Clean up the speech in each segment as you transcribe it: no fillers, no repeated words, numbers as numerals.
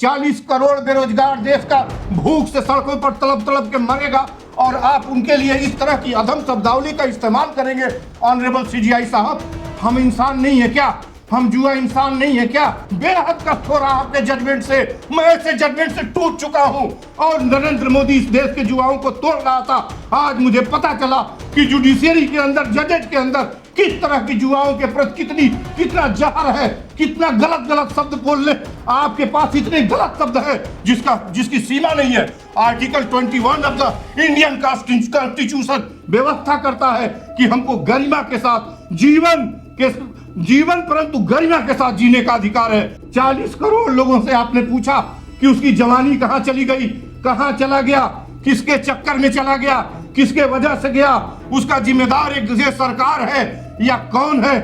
40 करोड़ बेरोजगार देश का भूख से सड़कों पर तड़प तड़प के मरेगा और आप उनके लिए इस तरह की अधम शब्दावली का इस्तेमाल करेंगे। ऑनरेबल सीजीआई साहब, हम इंसान नहीं है क्या? हम जुआ इंसान नहीं है क्या? बेहद कष्ट हो रहा आपके जजमेंट से। मैं ऐसे जजमेंट से टूट चुका हूं और नरेंद्र मोदी इस देश के जुआओं को तोड़ रहा था। आज मुझे पता चला कि जुडिशियरी के अंदर, जजेज के अंदर किस तरह की जुआओं के प्रति कितना जहर है, कितना गलत गलत शब्द बोलने आपके पास इतने गलत शब्द है जिसकी सीमा नहीं है। Article 21 of the Indian constitution व्यवस्था करता है कि हमको गरिमा के साथ जीवन परंतु गरिमा के साथ जीने का अधिकार है। 40 करोड़ लोगों से आपने पूछा कि उसकी जवानी कहां चली गई, कहां चला गया, किसके चक्कर में चला गया, किसके वजह से गया? उसका जिम्मेदार एक सरकार है या कौन है?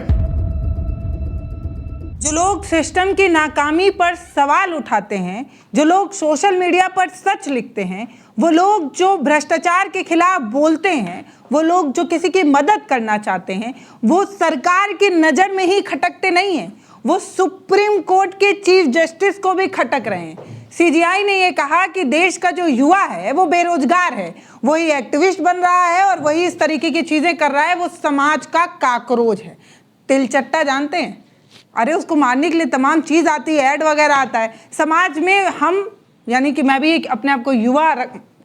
जो लोग सिस्टम की नाकामी पर सवाल उठाते हैं, जो लोग सोशल मीडिया पर सच लिखते हैं, वो लोग जो भ्रष्टाचार के खिलाफ बोलते हैं, वो लोग जो किसी की मदद करना चाहते हैं, वो सरकार की नज़र में ही खटकते नहीं हैं, वो सुप्रीम कोर्ट के चीफ जस्टिस को भी खटक रहे हैं। सीजीआई ने ये कहा कि देश का जो युवा है वो बेरोजगार है, वही एक्टिविस्ट बन रहा है और वही इस तरीके की चीज़ें कर रहा है, वो समाज का काकरोच है। तिलचट्टा जानते हैं? अरे उसको मारने के लिए तमाम चीज़ आती है, ऐड वगैरह आता है। समाज में हम, यानी कि मैं भी अपने आप को युवा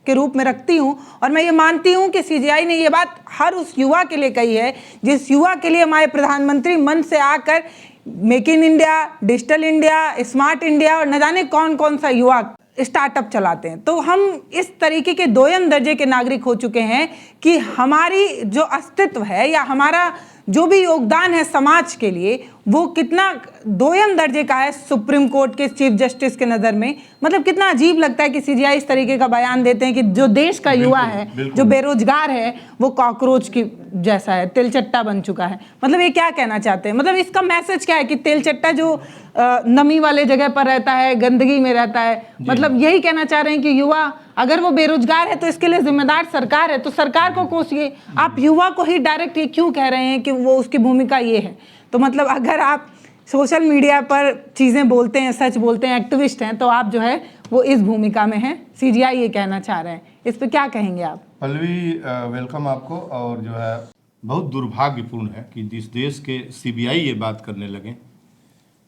के रूप में रखती हूँ और मैं ये मानती हूँ कि सीजीआई ने ये बात हर उस युवा के लिए कही है जिस युवा के लिए हमारे प्रधानमंत्री मन से आकर make in India, digital India, smart India और न जाने कौन कौन सा युवा स्टार्टअप चलाते हैं। तो हम इस तरीके के दोयम दर्जे के नागरिक हो चुके हैं कि हमारी जो अस्तित्व है या हमारा जो भी योगदान है समाज के लिए वो कितना दोयम दर्जे का है सुप्रीम कोर्ट के चीफ जस्टिस के नज़र में। मतलब कितना अजीब लगता है कि सीजीआई इस तरीके का बयान देते हैं कि जो देश का युवा है, जो बेरोजगार है, वो कॉकरोच की जैसा है, तिलचट्टा बन चुका है। मतलब ये क्या कहना चाहते हैं? मतलब इसका मैसेज क्या है कि तिलचट्टा जो नमी वाले जगह पर रहता है, गंदगी में रहता है, मतलब यही कहना चाह रहे हैं कि युवा अगर वो बेरोजगार है तो इसके लिए जिम्मेदार सरकार है, तो सरकार को कोसिए। आप युवा को ही डायरेक्ट ये क्यों कह रहे हैं कि वो उसकी भूमिका ये है? तो मतलब अगर आप सोशल मीडिया पर चीज़ें बोलते हैं, सच बोलते हैं, एक्टिविस्ट हैं, तो आप जो है वो इस भूमिका में हैं। सीजीआई ये कहना चाह रहे हैं, इस पर क्या कहेंगे आप? पल्लवी, वेलकम आपको। और जो है बहुत दुर्भाग्यपूर्ण है कि जिस देश के सीबीआई ये बात करने लगे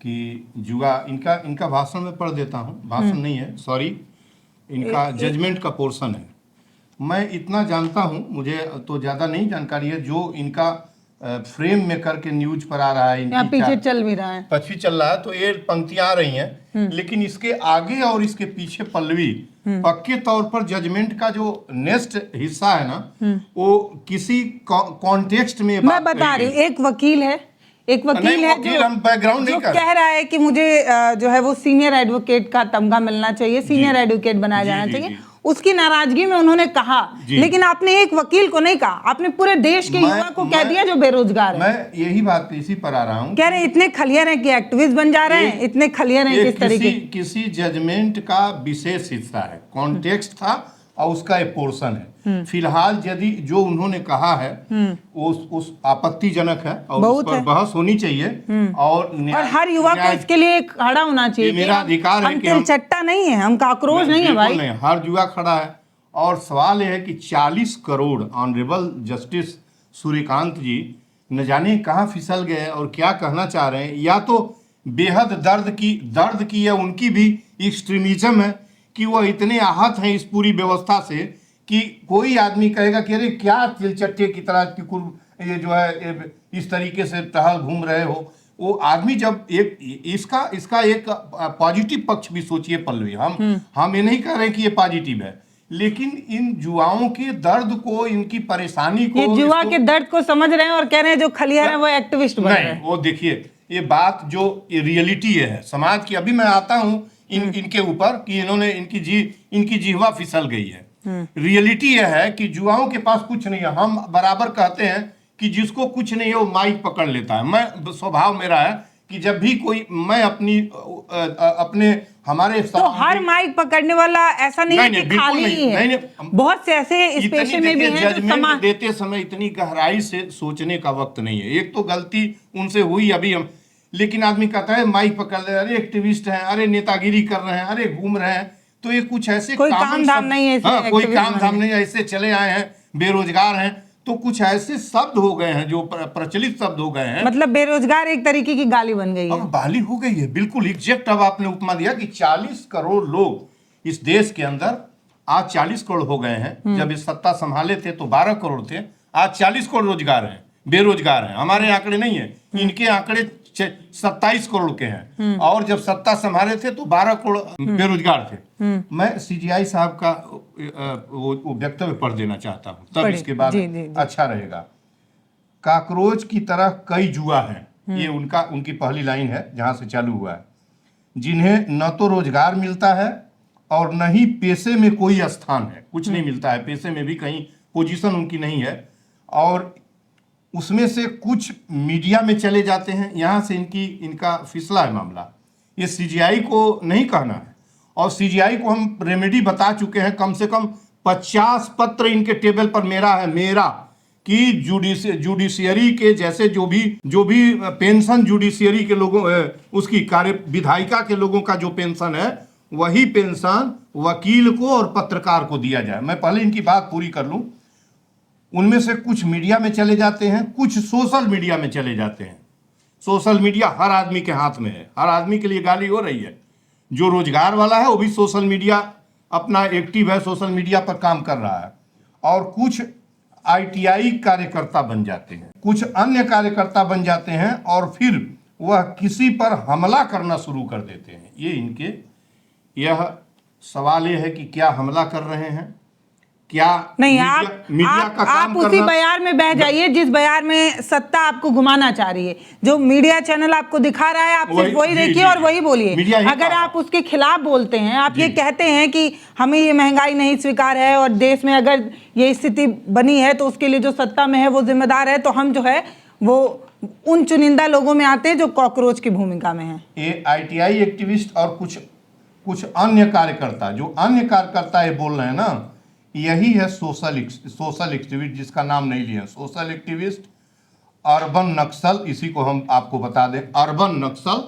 कि जुआ, इनका भाषण में पढ़ देता हूँ, भाषण नहीं है, सॉरी, इनका जजमेंट का पोर्शन है। मैं इतना जानता हूँ, मुझे तो ज़्यादा नहीं जानकारी है, जो इनका फ्रेम में करके न्यूज पर आ रहा है, यहाँ पीछे चल भी रहा है, पीछे चल रहा है, तो ये पंक्तियां आ रही हैं, लेकिन इसके आगे और इसके पीछे पल्लवी पक्के तौर पर जजमेंट का जो नेक्स्ट हिस्सा है ना, वो किसी कॉन्टेक्स्ट में मैं बता रही हूँ। एक वकील है जो कह रहा है कि मुझे जो है वो सीनियर एडवोकेट का तमगा मिलना चाहिए, सीनियर एडवोकेट बनाया जाना चाहिए। उसकी नाराजगी में उन्होंने कहा, लेकिन आपने एक वकील को नहीं कहा, आपने पूरे देश के युवा को कह दिया जो बेरोजगार है। मैं यही बात इसी पर आ रहा हूँ, कह रहे हैं इतने खलियर हैं कि एक्टिविस्ट बन जा रहे हैं, इतने खलियर हैं किस तरीके। किसी जजमेंट का विशेष हिस्सा है, कॉन्टेक्स्ट था और उसका एक पोर्शन है। फिलहाल यदि जो उन्होंने कहा है उस आपत्तिजनक है और उस पर बहस होनी चाहिए और हर युवा को इसके लिए खड़ा होना चाहिए। मेरा अधिकार है कि हम तिलचट्टा नहीं है, हम काकरोच नहीं है भाई। हर युवा खड़ा है। और सवाल यह है कि 40 करोड़ ऑनरेबल जस्टिस सूर्यकांत जी न जाने कहाँ फिसल गए और क्या कहना चाह रहे हैं। या तो बेहद दर्द की या उनकी भी एक्सट्रीमिज्म है कि वो इतने आहत हैं इस पूरी व्यवस्था से कि कोई आदमी कहेगा कि अरे क्या तिलचट्टे की तरह ये जो है इस तरीके से टहल घूम रहे हो। वो आदमी जब इसका एक पॉजिटिव पक्ष भी सोचिए पल्लवी। हम ये नहीं कह रहे कि ये पॉजिटिव है, लेकिन इन जुआओं के दर्द को, इनकी परेशानी को, ये जुआ के दर्द को समझ रहे हैं और कह रहे हैं जो खलियार है वो एक्टिविस्ट बन रहे हैं। वो देखिए, ये बात जो रियलिटी है समाज की। अभी मैं आता हूँ इनके ऊपर कि इन्होंने इनकी जिह्वा फिसल गई है। रियलिटी यह है कि जुआओं के पास कुछ नहीं है। हम बराबर कहते हैं कि जिसको कुछ नहीं है वो माइक पकड़ लेता है। मैं स्वभाव मेरा है कि जब भी कोई, मैं अपने हमारे तो हर माइक पकड़ने वाला ऐसा नहीं है कि खाली ही है। नहीं, बहुत से ऐसे इस पेशे में भी हैं जो जजमेंट देते समय इतनी गहराई से सोचने का वक्त नहीं है। एक तो गलती उनसे हुई, अभी हम लेकिन आदमी कहता है माइक पकड़ ले, अरे एक्टिविस्ट हैं, अरे नेतागिरी कर रहे हैं, अरे घूम रहे हैं। तो ये कुछ ऐसे कोई काम धाम नहीं है, हाँ, कोई काम धाम नहीं है, ऐसे चले आए हैं, बेरोजगार हैं। तो कुछ ऐसे शब्द हो गए हैं जो प्रचलित शब्द हो गए हैं, मतलब बेरोजगार एक तरीके की गाली बन गई है। अब गाली हो गई है, बिल्कुल एग्जैक्ट। अब आपने उपमा दिया कि 40 करोड़ लोग इस देश के अंदर, आज 40 करोड़ हो गए हैं। जब इस सत्ता संभाले थे तो 12 करोड़ थे, आज 40 करोड़ रोजगार हैं, बेरोजगार हैं। हमारे आंकड़े नहीं है, इनके आंकड़े 27 करोड़ के हैं। और जब सत्ता संभाले थे तो 12 करोड़ बेरोजगार थे। मैं सीजीआई साहब का वो वक्तव्य पढ़ देना चाहता हूँ, तब इसके बाद अच्छा रहेगा। काकरोच की तरह कई जुआ हैं, ये उनकी पहली लाइन है जहां से चालू हुआ है, जिन्हें न तो रोजगार मिलता है और न ही पेशे में कोई स्थान है। कुछ नहीं मिलता है, पेशे में भी कहीं पोजीशन उनकी नहीं है। और उसमें से कुछ मीडिया में चले जाते हैं, यहाँ से इनका फिसला है मामला। ये सीजीआई को नहीं कहना है, और सीजीआई को हम रेमेडी बता चुके हैं। कम से कम 50 पत्र इनके टेबल पर मेरा कि जुडिशियरी के जैसे जो भी पेंशन जुडिशियरी के लोगों, उसकी कार्य विधायिका के लोगों का जो पेंशन है, वही पेंशन वकील को और पत्रकार को दिया जाए। मैं पहले इनकी बात पूरी कर लूं। उनमें से कुछ मीडिया में चले जाते हैं, कुछ सोशल मीडिया में चले जाते हैं। सोशल मीडिया हर आदमी के हाथ में है, हर आदमी के लिए गाली हो रही है। जो रोजगार वाला है वो भी सोशल मीडिया अपना एक्टिव है, सोशल मीडिया पर काम कर रहा है। और कुछ आईटीआई कार्यकर्ता बन जाते हैं, कुछ अन्य कार्यकर्ता बन जाते हैं, और फिर वह किसी पर हमला करना शुरू कर देते हैं। यह सवाल ये है कि क्या हमला कर रहे हैं, क्या नहीं? मीडिया का काम आप उसी बयार में बह जाइए जिस बयार में सत्ता आपको घुमाना चाह रही है। जो मीडिया चैनल आपको दिखा रहा है, आप सिर्फ वही देखिए और वही बोलिए। अगर आप उसके खिलाफ बोलते हैं, आप ये कहते हैं कि हमें ये महंगाई नहीं स्वीकार है और देश में अगर ये स्थिति बनी है तो उसके लिए जो सत्ता में है वो जिम्मेदार है, तो हम जो है वो उन चुनिंदा लोगों में आते हैं जो कॉकरोच की भूमिका में है। ये आईटीआई एक्टिविस्ट और कुछ अन्य कार्यकर्ता, जो अन्य कार्यकर्ता ये बोल रहे हैं ना, यही है सोशल एक्टिविस्ट, जिसका नाम नहीं लिया। सोशल एक्टिविस्ट, अर्बन नक्सल, इसी को हम आपको बता दें। Urban Naxal,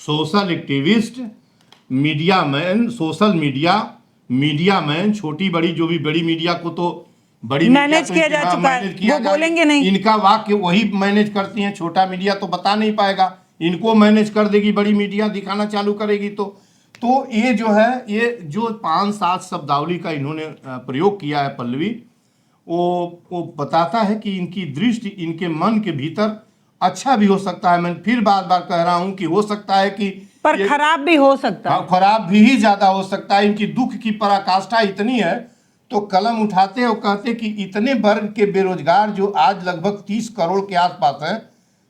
social activist, media man, social media man, छोटी बड़ी जो भी बड़ी मीडिया को तो बड़ी मैनेज किया जा चुका है, वो बोलेंगे नहीं। इनका वाक्य वही मैनेज करती हैं, छोटा मीडिया तो बता नहीं पाएगा, इनको मैनेज कर देगी बड़ी मीडिया, दिखाना चालू करेगी। तो ये जो है, ये जो 5-7 शब्दावली का इन्होंने प्रयोग किया है पल्लवी, वो बताता है कि इनकी दृष्टि इनके मन के भीतर अच्छा भी हो सकता है। मैं फिर बार बार कह रहा हूं कि हो सकता है कि पर खराब भी हो सकता है, खराब भी ही ज्यादा हो सकता है। इनकी दुख की पराकाष्ठा इतनी है तो कलम उठाते और कहते कि इतने वर्ग के बेरोजगार जो आज लगभग 30 करोड़ के आसपास हैं,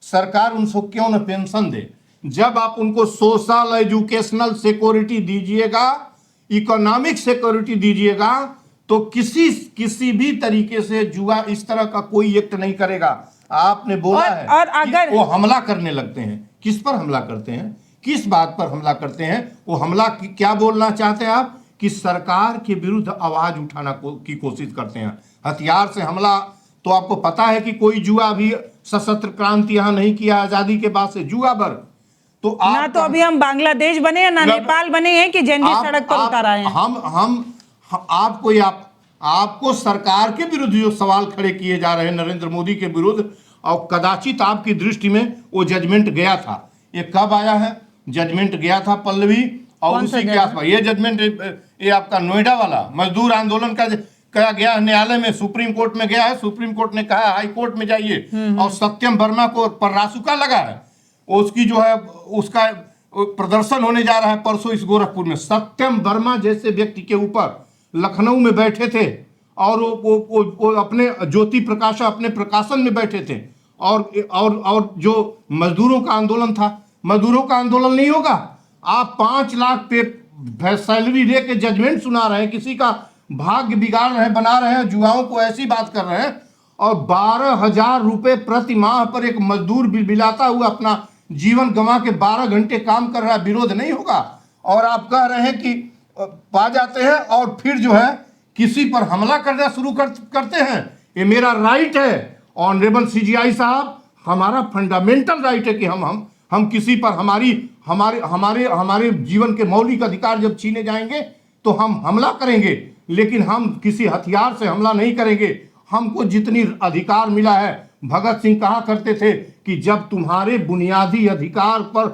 सरकार उनको क्यों न पेंशन दे। जब आप उनको सोशल एजुकेशनल सिक्योरिटी दीजिएगा, इकोनॉमिक सिक्योरिटी दीजिएगा, तो किसी भी तरीके से जुआ इस तरह का कोई एक्ट नहीं करेगा। आपने बोला है और अगर वो हमला करने लगते हैं, किस पर हमला करते हैं, किस बात पर हमला करते हैं, वो हमला क्या बोलना चाहते हैं आप, कि सरकार के विरुद्ध आवाज उठाना की कोशिश करते हैं, हथियार से हमला। तो आपको पता है कि कोई जुआ भी सशस्त्र क्रांति यहाँ नहीं किया आजादी के बाद से, जुआ वर्ग। तो ना तो अभी हम बांग्लादेश बने हैं, ना नेपाल बने हैं कि जेएनजी सड़क पर उतर आए हैं। हम आपको सरकार के विरुद्ध जो सवाल खड़े किए जा रहे हैं नरेंद्र मोदी के विरुद्ध, और कदाचित आपकी दृष्टि में वो जजमेंट गया था। ये कब आया है जजमेंट? गया था पल्लवी, और उसी के आसपास ये जजमेंट, ये आपका नोएडा वाला मजदूर आंदोलन का गया न्यायालय में, सुप्रीम कोर्ट में गया है। सुप्रीम कोर्ट ने कहा हाई कोर्ट में जाइए, और सत्यम वर्मा को पर रासुका लगा है, उसकी जो है उसका प्रदर्शन होने जा रहा है परसों इस गोरखपुर में। सत्यम वर्मा जैसे व्यक्ति के ऊपर लखनऊ में बैठे थे, और वो अपने ज्योति प्रकाश अपने प्रकाशन में बैठे थे, और जो मजदूरों का आंदोलन था, मजदूरों का आंदोलन नहीं होगा। आप 5 लाख पे सैलरी लेके जजमेंट सुना रहे हैं, किसी का भाग्य बिगाड़ रहे हैं, बना रहे हैं, जुआओं को ऐसी बात कर रहे हैं, और 12,000 रुपए प्रति माह पर एक मजदूर बिलाता हुआ अपना जीवन गंवा के 12 घंटे काम कर रहा है, विरोध नहीं होगा। और आप कह रहे हैं कि पा जाते हैं और फिर जो है किसी पर हमला करना शुरू करते हैं। ये मेरा राइट है ऑनरेबल सीजीआई साहब, हमारा फंडामेंटल राइट है कि हम हम किसी पर हमारी हमारे हमारे हमारे जीवन के मौलिक अधिकार जब छीने जाएंगे तो हम हमला करेंगे, लेकिन हम किसी हथियार से हमला नहीं करेंगे। हमको जितनी अधिकार मिला है, भगत सिंह कहा करते थे कि जब तुम्हारे बुनियादी अधिकार पर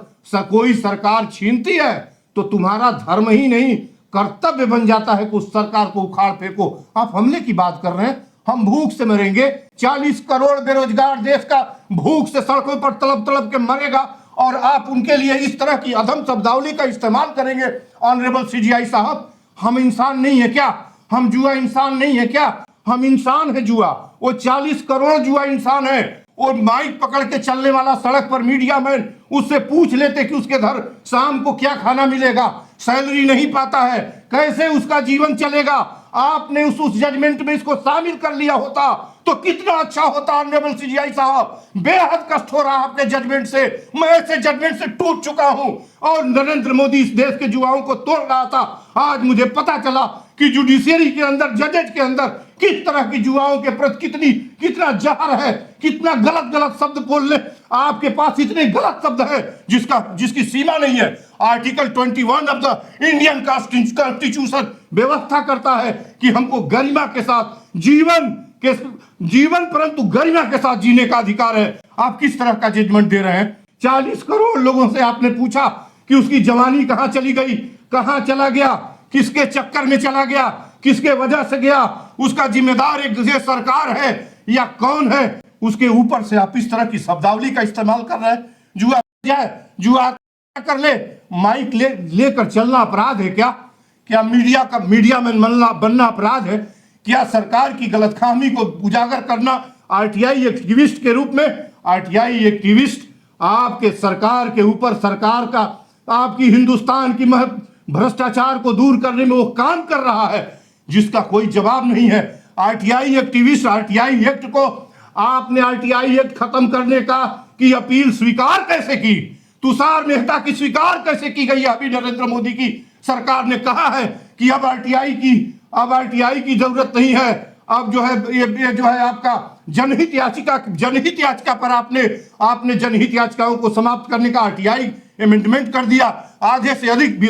कोई सरकार छीनती है तो तुम्हारा धर्म ही नहीं कर्तव्य बन जाता है कि उस सरकार को उखाड़ फेंको। आप हमले की बात कर रहे हैं, हम भूख से मरेंगे। 40 करोड़ बेरोजगार देश का भूख से सड़कों पर तड़प तड़प के मरेगा और आप उनके लिए इस तरह की अधम शब्दावली का इस्तेमाल करेंगे। ऑनरेबल सीजीआई साहब, हम इंसान नहीं है क्या? हम जुआ इंसान नहीं है क्या? हम इंसान है जुआ। वो 40 करोड़ जुआ इंसान है। वो माइक पकड़ के चलने वाला सड़क पर मीडिया मैन, उससे पूछ लेते कि उसके घर शाम को क्या खाना मिलेगा, सैलरी नहीं पाता है, कैसे उसका जीवन चलेगा। आपने उस जजमेंट में इसको शामिल कर लिया होता तो कितना अच्छा होता। ऑनरेबल सीजीआई साहब, बेहद कष्ट हो रहा आपके जजमेंट से। मैं ऐसे जजमेंट से टूट चुका हूं और नरेंद्र मोदी इस देश के युवाओं को तोड़ रहा था। आज मुझे पता चला कि जुडिशियरी के अंदर, जजेज के अंदर किस तरह की युवाओं के प्रति कितना जहर है, कितना गलत गलत शब्द बोलने। आपके पास इतने गलत शब्द है जिसकी सीमा नहीं है। Article 21 of the Indian constitution व्यवस्था करता है कि हमको गरिमा के साथ जीवन परंतु गरिमा के साथ जीने का अधिकार है। आप किस तरह का जजमेंट दे रहे हैं? 40 करोड़ लोगों से आपने पूछा कि उसकी जवानी कहां चली गई, कहां चला गया, किसके चक्कर में चला गया, किसके वजह से गया, उसका जिम्मेदार एक दूसरे सरकार है या कौन है? उसके ऊपर से आप इस तरह की शब्दावली का इस्तेमाल कर रहे हैं। जुआ जाए, जुआ कर ले, माइक लेकर चलना अपराध है क्या? क्या मीडिया में बनना अपराध है? क्या सरकार की गलतफहमी को उजागर करना? आरटीआई एक्टिविस्ट के रूप में, आरटीआई एक्टिविस्ट आपके सरकार के ऊपर, सरकार का, आपकी हिंदुस्तान की भ्रष्टाचार को दूर करने में वो काम कर रहा है जिसका कोई जवाब नहीं है। आरटीआई एक्टिविस्ट, आरटीआई एक्ट को आपने, आरटीआई एक्ट खत्म करने की अपील स्वीकार कैसे की? तुषार मेहता की स्वीकार कैसे की गई? अभी नरेंद्र मोदी की सरकार ने कहा है कि अब आरटीआई की जरूरत नहीं है। अब जो है ये जो है आपका जनहित याचिका पर आपने जनहित याचिकाओं को समाप्त करने का आरटीआई अमेंडमेंट कर दिया। आधे से अधिक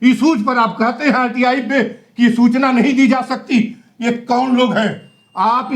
इशूज पर आप कहते हैं आरटीआई पे कि सूचना नहीं दी जा सकती। ये कौन लोग हैं? आप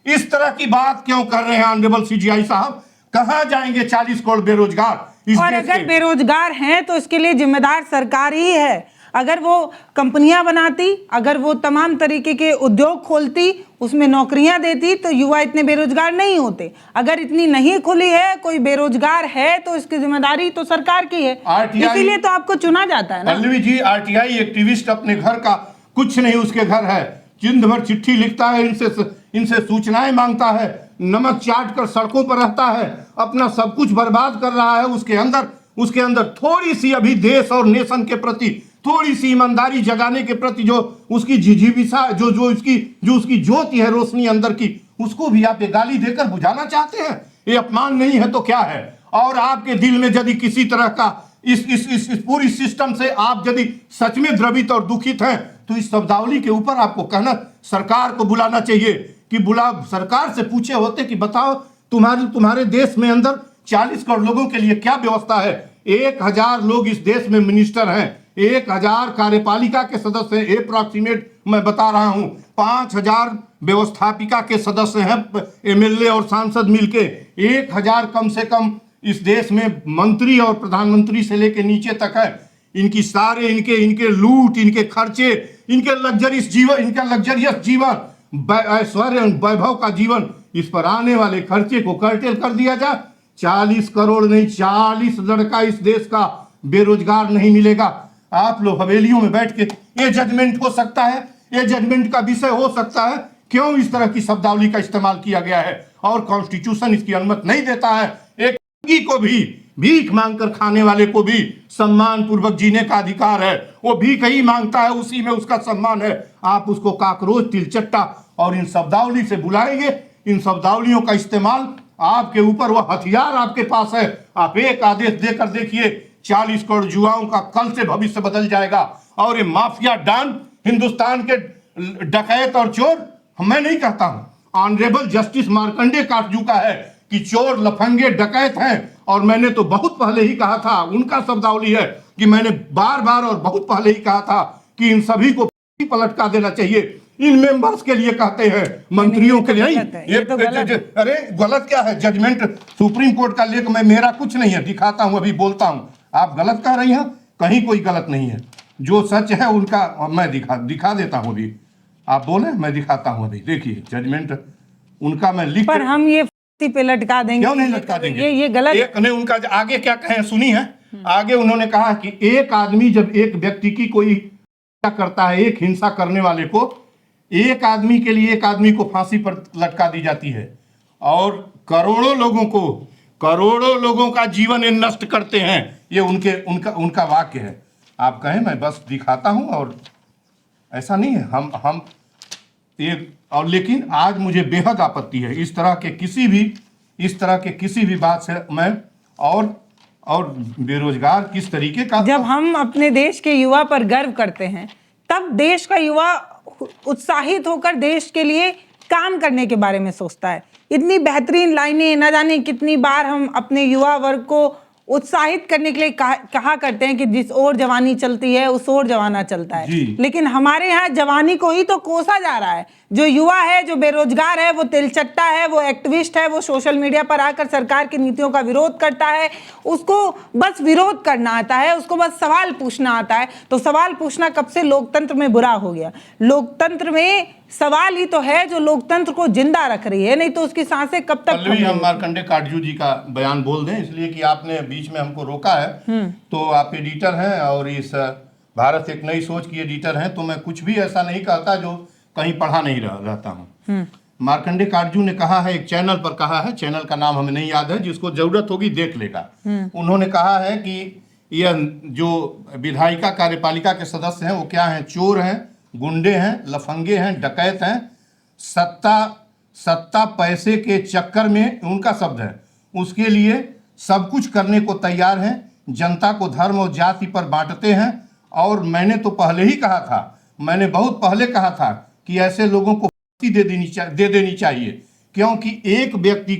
इस तरह की बात क्यों कर रहे हैं? ऑनरेबल सीजीआई साहब, कहां जाएंगे 40 करोड़ बेरोजगार? और अगर बेरोजगार हैं तो इसके लिए जिम्मेदार सरकार ही है। अगर वो कंपनियां बनाती, अगर वो तमाम तरीके के उद्योग खोलती, उसमें नौकरियां देती तो युवा इतने बेरोजगार नहीं होते। अगर इतनी नहीं खुली है, कोई बेरोजगार है तो इसकी जिम्मेदारी तो सरकार की है, इसीलिए तो आपको चुना जाता है ना। पल्लवी जी, आरटीआई एक्टिविस्ट अपने घर का कुछ नहीं, उसके घर है, जिंद भर चिट्ठी लिखता है, इनसे सूचनाएं मांगता है, नमक चाट कर सड़कों पर रहता है, अपना सब कुछ बर्बाद कर रहा है। उसके अंदर थोड़ी सी अभी देश और नेशन के प्रति थोड़ी सी ईमानदारी जगाने के प्रति जो उसकी जिजीविसा, जो उसकी ज्योति है, रोशनी अंदर की, उसको भी आप ये गाली देकर बुझाना चाहते हैं। ये अपमान नहीं है तो क्या है? और आपके दिल में यदि किसी तरह का इस पूरी सिस्टम से आप यदि सच में द्रवित और दुखित हैं तो इस शब्दावली के ऊपर आपको कहना, सरकार को बुलाना चाहिए कि सरकार से पूछे होते कि बताओ तुम्हारे देश में अंदर 40 करोड़ लोगों के लिए क्या व्यवस्था है? 1000 लोग इस देश में मिनिस्टर हैं, 1000 कार्यपालिका के सदस्य हैं, अप्रॉक्सीमेट मैं बता रहा हूं, 5000 व्यवस्थापिका के सदस्य हैं, एमएलए और सांसद मिलके, 1000 कम से कम इस देश में मंत्री और प्रधानमंत्री से लेके नीचे तक है। इनकी सारे इनके लूट, इनके खर्चे, इनके लग्जरियस जीवन, ऐश्वर्य वैभव का जीवन, इस पर आने वाले खर्चे को कर्टेल कर दिया जाए। 40 करोड़ नहीं, 40 लड़का इस देश का बेरोजगार नहीं मिलेगा। आप लोग हवेलियों में बैठ के ये जजमेंट हो सकता है, ये जजमेंट का विषय हो सकता है। क्यों इस तरह की शब्दावली का इस्तेमाल किया गया है? और कॉन्स्टिट्यूशन इसकी अनुमति नहीं देता है। एक को भी, भीख मांगकर खाने वाले को भी सम्मान पूर्वक जीने का अधिकार है। वो भीख ही मांगता है, उसी में उसका सम्मान है। आप उसको काकरोच, तिलचट्टा और इन शब्दावली से बुलाएंगे। इन शब्दावलियों का इस्तेमाल आपके ऊपर, वह हथियार आपके पास है। आप एक आदेश देकर देखिए, 40 करोड़ युवाओं का कल से भविष्य बदल जाएगा। और ये माफिया डॉन, हिंदुस्तान के डकैत और चोर, मैं नहीं कहता हूं, ऑनरेबल जस्टिस मार्कंडे काट चुका है कि चोर, लफंगे, डकैत हैं और मैंने तो बहुत पहले ही कहा था, उनका शब्दावली है कि मैंने बार बार और बहुत पहले ही कहा था कि इन सभी को पलटका देना चाहिए। इन मेंबर्स के लिए कहते हैं, मंत्रियों के लिए नहीं। ये तो गलत है। अरे गलत क्या है, जजमेंट सुप्रीम कोर्ट का लेख मैं, मेरा कुछ नहीं है, दिखाता हूं, अभी बोलता हूं। आप गलत कह रही हैं, कहीं कोई गलत नहीं है, जो सच है उनका मैं दिखा देता हूं। अभी आप बोले, मैं दिखाता हूं। अभी देखिए जजमेंट उनका मैं लिख, पर हम ये फांसी पे लटका देंगे, क्यों नहीं लटका देंगे? ये गलत। एक ने उनका आगे क्या कहे सुनी है, आगे उन्होंने कहा कि एक आदमी जब एक व्यक्ति की कोई करता है, एक हिंसा करने वाले को, एक आदमी के लिए एक आदमी को फांसी पर लटका दी जाती है, और करोड़ों लोगों का जीवन ये नष्ट करते हैं। ये उनका वाक्य है। आप कहें मैं बस दिखाता हूं, और ऐसा नहीं है हम ये। और लेकिन आज मुझे बेहद आपत्ति है इस तरह के किसी भी बात से। मैं और बेरोजगार किस तरीके का, जब हम अपने देश के युवा पर गर्व करते हैं, तब देश का युवा उत्साहित होकर देश के लिए काम करने के बारे में सोचता है। इतनी बेहतरीन लाइनें, न जाने कितनी बार हम अपने युवा वर्ग को उत्साहित करने के लिए कहा करते हैं कि जिस ओर जवानी चलती है उस ओर जवाना चलता है, लेकिन हमारे यहाँ जवानी को ही तो कोसा जा रहा है। जो युवा है, जो बेरोजगार है, वो तिलचट्टा है, वो एक्टिविस्ट है, वो सोशल मीडिया पर आकर सरकार की नीतियों का विरोध करता है। उसको बस विरोध करना आता है, उसको बस सवाल पूछना आता है। तो सवाल पूछना कब से लोकतंत्र में बुरा हो गया? लोकतंत्र में सवाल ही तो है जो लोकतंत्र को जिंदा रख रही है, नहीं तो उसकी सांसें कब तक। हम मार्कंडे काटजू जी का बयान बोल दें, इसलिए कि आपने बीच में हमको रोका है। तो आप एडिटर हैं और इस भारत एक नई सोच की एडिटर हैं, तो मैं कुछ भी ऐसा नहीं कहता जो कहीं पढ़ा नहीं रहता हूँ। मार्कंडे काटजू ने कहा है, एक चैनल पर कहा है, चैनल का नाम हमें नहीं याद है, जिसको जरूरत होगी देख लेगा। उन्होंने कहा है कि यह जो विधायिका कार्यपालिका के सदस्य हैं वो क्या हैं? चोर हैं, गुंडे हैं, लफंगे हैं, डकैत हैं, सत्ता पैसे के चक्कर में, उनका शब्द है, उसके लिए सब कुछ करने को तैयार हैं, जनता को धर्म और जाति पर बांटते हैं। और मैंने तो पहले ही कहा था, मैंने बहुत पहले कहा था कि ऐसे लोगों को फांसी दे देनी चाहिए, क्योंकि एक व्यक्ति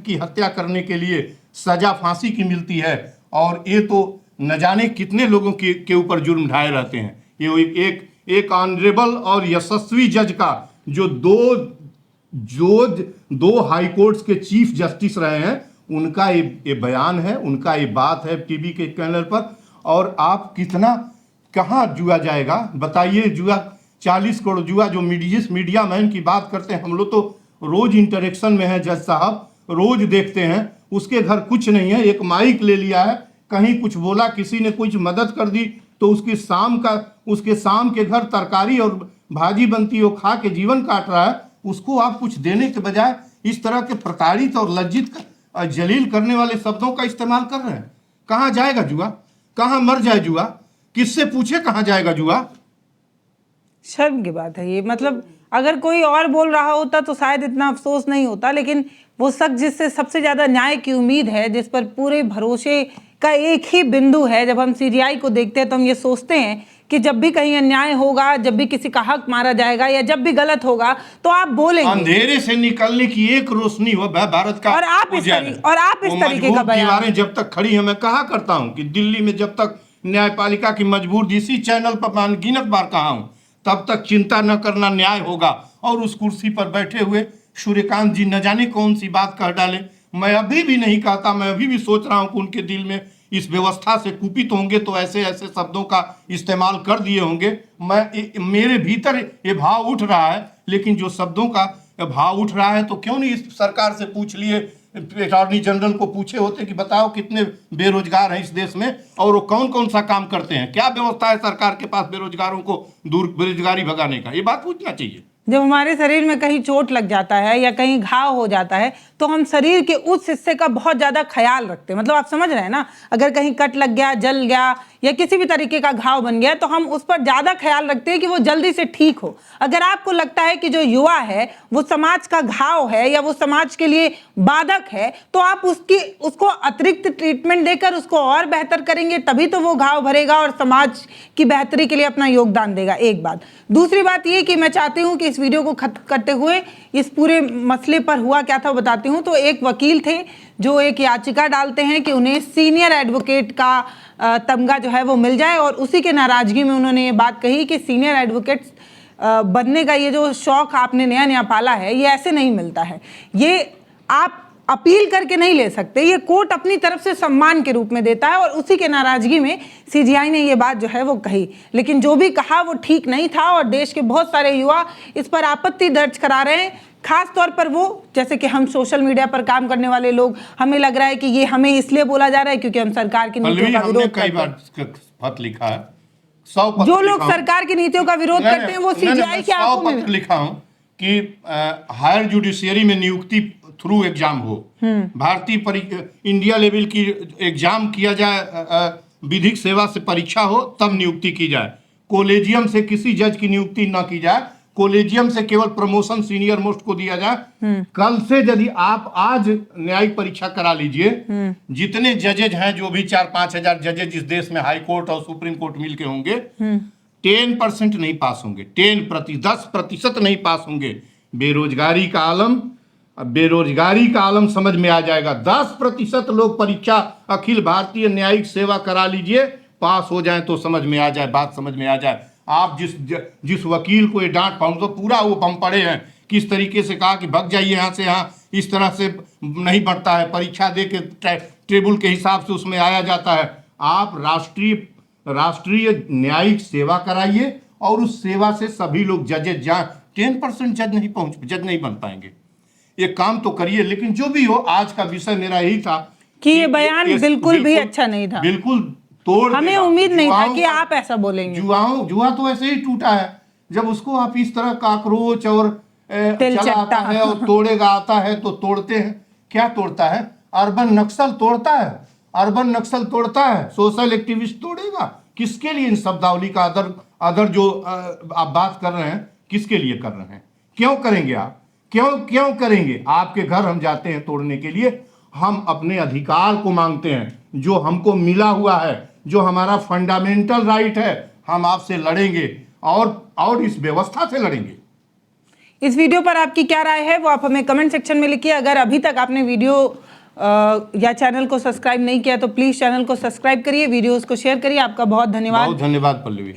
की हत्या करने के लिए सजा फांसी की मिलती है, और ये तो न जाने कितने लोगों के ऊपर जुर्म ढाए रहते हैं। ये एक ऑनरेबल और यशस्वी जज का, जो दो हाई कोर्ट्स के चीफ जस्टिस रहे हैं, उनका ये बयान है, उनका ये बात है टीवी के चैनल पर। और आप कितना, कहाँ जुआ जाएगा बताइए? जुआ 40 करोड़ जुआ, जो मीडिया मैन की बात करते हैं, हम लोग तो रोज इंटरेक्शन में है जज साहब, रोज देखते हैं। उसके घर कुछ नहीं है, एक माइक ले लिया है, कहीं कुछ बोला, किसी ने कुछ मदद कर दी तो उसके शाम के घर तरकारी और भाजी बनती, वो खा के जीवन काट रहा है। उसको आप कुछ देने के बजाय इस तरह के प्रताड़ित और लज्जित जलील करने वाले शब्दों का इस्तेमाल कर रहे हैं। कहाँ जाएगा जुआ? कहाँ मर जाए जुआ? किससे पूछे कहाँ जाएगा जुआ? शर्म की बात है ये। मतलब अगर कोई और बोल रहा होता तो शायद इतना अफसोस नहीं होता, लेकिन वो शख्स जिससे सबसे ज्यादा न्याय की उम्मीद है, जिस पर पूरे भरोसे का एक ही बिंदु है, जब हम सीजीआई को देखते हैं तो हम ये सोचते हैं कि जब भी कहीं अन्याय होगा, जब भी किसी का हक मारा जाएगा, या जब भी गलत होगा तो आप बोलेंगे। अंधेरे से निकलने की एक रोशनी हो भारत का। और आप इस तरीके का बयान, दीवारें जब तक खड़ी है, मैं कहा करता हूं कि दिल्ली में जब तक न्यायपालिका की मजबूर, इसी चैनल पर मैं अनगिनत बार कहा हूं, तब तक चिंता न करना, न्याय होगा। और उस कुर्सी पर बैठे हुए सूर्यकांत जी न जाने कौन सी बात कह डाले। मैं अभी भी नहीं कहता, मैं अभी भी सोच रहा हूं कि उनके दिल में इस व्यवस्था से कुपित होंगे तो ऐसे शब्दों का इस्तेमाल कर दिए होंगे। मेरे भीतर ये भाव उठ रहा है, लेकिन जो शब्दों का भाव उठ रहा है, तो क्यों नहीं इस सरकार से पूछ लिए, अटॉर्नी जनरल को पूछे होते कि बताओ कितने बेरोजगार हैं इस देश में और वो कौन कौन सा काम करते हैं, क्या व्यवस्था है सरकार के पास बेरोजगारों को बेरोजगारी भगाने का? ये बात पूछना चाहिए। जब हमारे शरीर में कहीं चोट लग जाता है या कहीं घाव हो जाता है तो हम शरीर के उस हिस्से का बहुत ज़्यादा ख्याल रखते हैं। मतलब आप समझ रहे हैं ना, अगर कहीं कट लग गया, जल गया या किसी भी तरीके का घाव बन गया तो हम उस पर ज़्यादा ख्याल रखते हैं कि वो जल्दी से ठीक हो। अगर आपको लगता है कि जो युवा है वो समाज का घाव है या वो समाज के लिए बाधक है, तो आप उसको अतिरिक्त ट्रीटमेंट देकर उसको और बेहतर करेंगे, तभी तो वो घाव भरेगा और समाज की बेहतरी के लिए अपना योगदान देगा। एक बात। दूसरी बात ये कि मैं चाहती हूँ कि इस वीडियो को खत्म करते हुए इस पूरे मसले पर हुआ क्या था बताती हूँ। तो एक वकील थे जो एक याचिका डालते हैं कि उन्हें सीनियर एडवोकेट का तमगा जो है वो मिल जाए, और उसी के नाराजगी में उन्होंने ये बात कही कि सीनियर एडवोकेट बनने का ये जो शौक आपने नया नया पाला है, ये ऐसे नहीं मिलता है, ये आप अपील करके नहीं ले सकते, ये कोर्ट अपनी तरफ से सम्मान के रूप में देता है। और उसी के नाराजगी में सीजीआई ने ये बात जो है वो कही, लेकिन जो भी कहा वो ठीक नहीं था, और देश के बहुत सारे युवा इस पर आपत्ति दर्ज करा रहे हैं। खास तौर पर वो, जैसे कि हम सोशल मीडिया पर काम करने वाले लोग, हमें लग रहा है कि ये हमें इसलिए बोला जा रहा है क्योंकि हम सरकार की नीतियों का विरोध करते हैं। कई बार खत लिखा है, 100 पत्र जो लोग सरकार की नीतियों का विरोध करते हैं वो सीजीआई के आंखों में लिखा हूं कि हायर जुडिशियरी में नियुक्ति थ्रू एग्जाम हो, भारतीय इंडिया लेवल की एग्जाम किया जाए, विधिक सेवा से परीक्षा हो तब नियुक्ति की जाए, कॉलेजियम से किसी जज की नियुक्ति ना की जाए, कॉलेजियम से केवल प्रमोशन सीनियर मोस्ट को दिया जाए। कल से यदि आप आज न्यायिक परीक्षा करा लीजिए, जितने जजेज हैं, जो भी 4-5 हजार जजेज इस देश में हाई कोर्ट और सुप्रीम कोर्ट मिलके होंगे, 10% नहीं पास होंगे, 10% नहीं पास होंगे। बेरोजगारी का आलम समझ में आ जाएगा। 10% लोग परीक्षा अखिल भारतीय न्यायिक सेवा करा लीजिए, पास हो जाए तो समझ में आ जाए, बात समझ में आ जाए। आप जिस वकील को ये डांट पाऊँ तो पूरा वो बम पड़े हैं, किस तरीके से कहा कि भग जाइए यहाँ से, यहाँ इस तरह से नहीं बढ़ता है, परीक्षा दे के टेबल के हिसाब से उसमें आया जाता है। आप राष्ट्रीय न्यायिक सेवा कराइए और उस सेवा से सभी लोग जजेज जाए। 10% जज नहीं बन पाएंगे, ये काम तो करिए। लेकिन जो भी हो, आज का विषय मेरा यही था कि ये बयान बिल्कुल भी अच्छा नहीं था, बिल्कुल तोड़, हमें उम्मीद नहीं था कि आप ऐसा बोलेंगे। जुआ तो ऐसे ही टूटा है, जब उसको आप इस तरह काकरोच और चला आता है और तोड़ेगा आता है तो तोड़ते हैं। क्या तोड़ता है? अर्बन नक्सल तोड़ता है, सोशल एक्टिविस्ट तोड़ेगा। किसके लिए इन शब्दावली का अदर जो आप बात कर रहे हैं, किसके लिए कर रहे हैं? क्यों करेंगे आप? क्यों करेंगे? आपके घर हम जाते हैं तोड़ने के लिए, हम अपने अधिकार को मांगते हैं, जो हमको मिला हुआ है, जो हमारा फंडामेंटल राइट है। हम आपसे लड़ेंगे और इस व्यवस्था से लड़ेंगे। इस वीडियो पर आपकी क्या राय है वो आप हमें कमेंट सेक्शन में लिखिए। अगर अभी तक आपने वीडियो या चैनल को सब्सक्राइब नहीं किया तो प्लीज चैनल को सब्सक्राइब करिए, वीडियोस को शेयर करिए। आपका बहुत धन्यवाद। बहुत धन्यवाद पल्लवी।